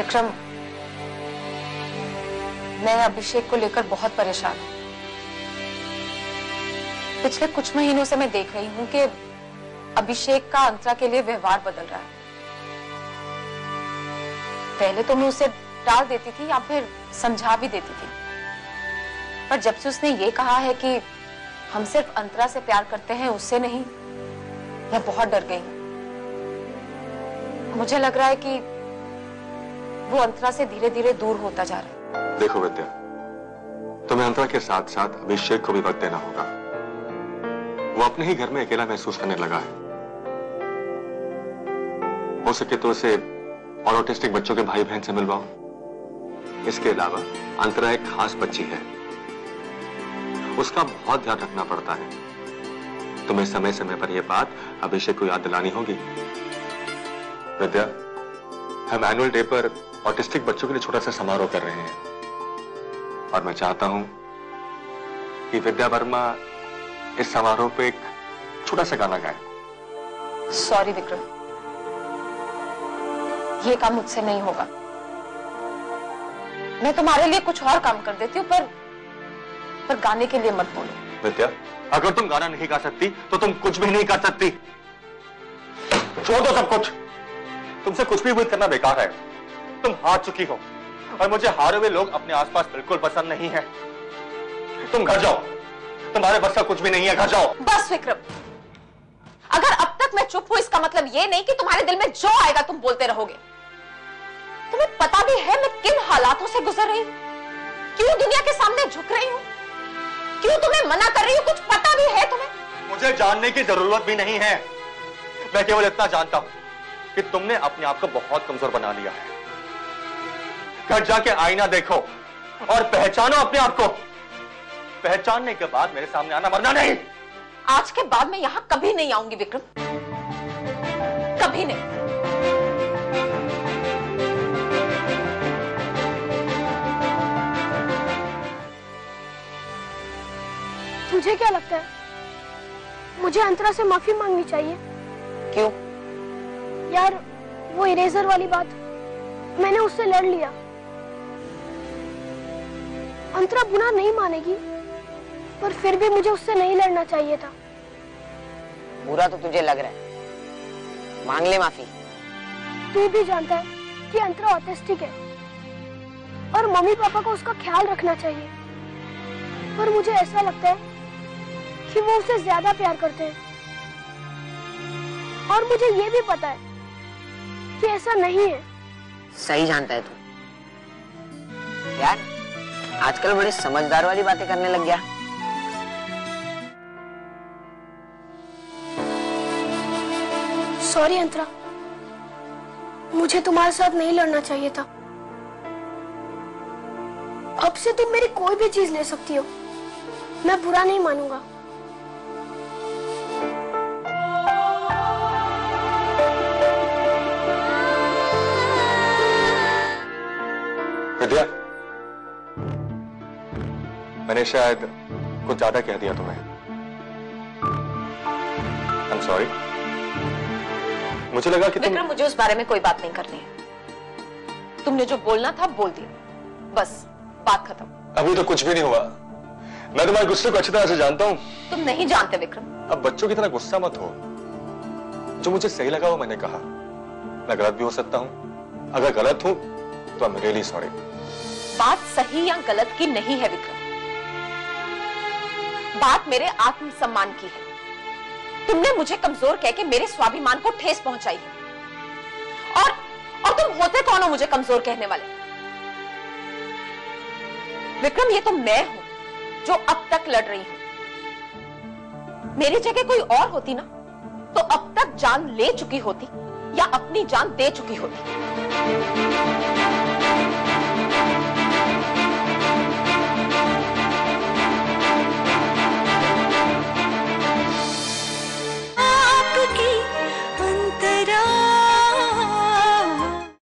विक्रम, मैं अभिषेक को लेकर बहुत परेशान हूं। पिछले कुछ महीनों से मैं देख रही हूं कि अभिषेक का अंतरा के लिए व्यवहार बदल रहा है। पहले तो मैं उसे टाल देती थी या फिर समझा भी देती थी, पर जब से उसने ये कहा है कि हम सिर्फ अंतरा से प्यार करते हैं, उससे नहीं, मैं बहुत डर गई हूं। मुझे लग रहा है कि वो अंतरा से धीरे धीरे दूर होता जा रहा है। देखो विद्या, तुम्हें अंतरा के साथ साथ अभिषेक को भी वक्त देना होगा। वो अपने ही घर में अकेला महसूस करने लगा है। हो सके तो उसे और ऑटिस्टिक बच्चों के भाई बहन से मिलवाओ। इसके अलावा अंतरा एक खास बच्ची है, उसका बहुत ध्यान रखना पड़ता है। तुम्हें समय समय पर यह बात अभिषेक को याद दिलानी होगी। विद्या, हम एनुअल डे पर ऑटिस्टिक बच्चों के लिए छोटा सा समारोह कर रहे हैं और मैं चाहता हूं कि विद्या वर्मा इस समारोह पे एक छोटा सा गाना गाए। सॉरी विक्रम, ये काम मुझसे नहीं होगा। मैं तुम्हारे लिए कुछ और काम कर देती हूँ, पर गाने के लिए मत बोलो। विद्या, अगर तुम गाना नहीं गा सकती तो तुम कुछ भी नहीं कर सकती। छोड़ दो सब कुछ। तुमसे कुछ भी उम्मीद करना बेकार है। तुम हार चुकी हो और मुझे हारे हुए लोग अपने आसपास बिल्कुल पसंद नहीं है। तुम घर जाओ, तुम्हारे बस का कुछ भी नहीं है, घर जाओ। बस विक्रम, अगर अब तक मैं चुप हूं इसका मतलब ये नहीं कि तुम्हारे दिल में जो आएगा तुम बोलते रहोगे। तुम्हें पता भी है मैं किन हालातों से गुजर रही हूं, क्यों दुनिया के सामने झुक रही हूं, क्यों तुम्हें मना कर रही हूं, कुछ पता भी है तुम्हें? मुझे जानने की जरूरत भी नहीं है। मैं केवल इतना जानता हूं कि तुमने अपने आप को बहुत कमजोर बना लिया है। घर जाके आईना देखो और पहचानो अपने आप को। पहचानने के बाद मेरे सामने आना, वरना नहीं। आज के बाद मैं यहां कभी नहीं आऊंगी विक्रम, कभी नहीं। तुझे क्या लगता है मुझे अंतरा से माफी मांगनी चाहिए? क्यों? यार, वो इरेजर वाली बात, मैंने उससे लड़ लिया। अंतरा बुरा नहीं मानेगी, पर फिर भी मुझे उससे नहीं लड़ना चाहिए था। बुरा तो तुझे लग रहा है, मांग ले माफी। तू भी जानता है कि अंतरा ऑटिस्टिक है और मम्मी पापा को उसका ख्याल रखना चाहिए, पर मुझे ऐसा लगता है कि वो उसे ज्यादा प्यार करते हैं, और मुझे ये भी पता है कि ऐसा नहीं है। सही जानता है तू। यार, आजकल बड़े समझदार वाली बातें करने लग गया। सॉरी अंतरा, मुझे तुम्हारे साथ नहीं लड़ना चाहिए था। अब से तुम मेरी कोई भी चीज ले सकती हो, मैं बुरा नहीं मानूंगा। विद्या, मैंने शायद कुछ ज्यादा कह दिया तुम्हें। I'm sorry। मुझे लगा कि विक्रम, मुझे उस बारे में कोई बात नहीं करनी है। तुमने जो बोलना था बोल दिया, बस बात खत्म। अभी तो कुछ भी नहीं हुआ। मैं तुम्हारे गुस्से को अच्छी तरह से जानता हूँ। तुम नहीं जानते विक्रम। अब बच्चों की तरह गुस्सा मत हो। जो मुझे सही लगा वो मैंने कहा। मैं गलत भी हो सकता हूँ। अगर गलत हूँ तो आई एम रियली सॉरी। बात सही या गलत की नहीं है विक्रम, बात मेरे आत्मसम्मान की है। तुमने मुझे कमजोर कह के मेरे स्वाभिमान को ठेस पहुंचाई है, और तुम होते कौन हो मुझे कमजोर कहने वाले? विक्रम, ये तो मैं हूं जो अब तक लड़ रही हूं। मेरी जगह कोई और होती ना, तो अब तक जान ले चुकी होती या अपनी जान दे चुकी होती।